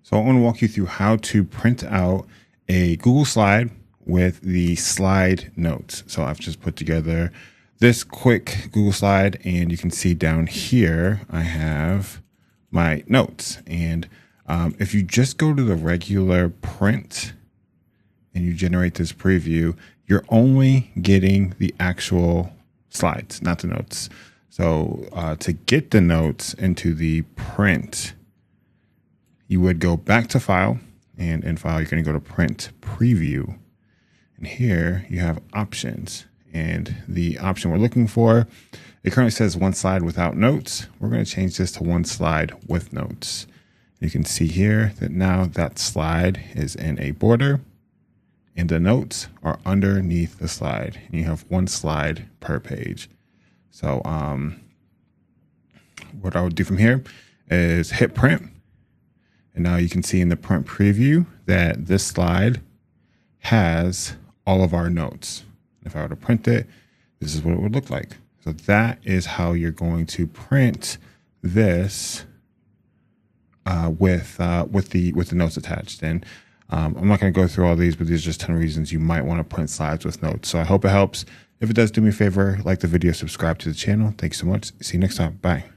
So I want to walk you through how to print out a Google slide with the slide notes. So I've just put together this quick Google slide, and you can see down here, I have my notes. And if you just go to the regular print and you generate this preview, you're only getting the actual slides, not the notes. So to get the notes into the print, you would go back to File, and in File, you're going to go to Print Preview. And here you have options. And the option we're looking for, it currently says one slide without notes. We're going to change this to one slide with notes. You can see here that now that slide is in a border, and the notes are underneath the slide. And you have one slide per page. So what I would do from here is hit print. And now you can see in the print preview that this slide has all of our notes. If I were to print it, this is what it would look like. So that is how you're going to print this with the notes attached. And I'm not going to go through all these, but these are just 10 reasons you might want to print slides with notes. So I hope it helps. If it does, do me a favor, like the video, subscribe to the channel. Thanks so much. See you next time. Bye.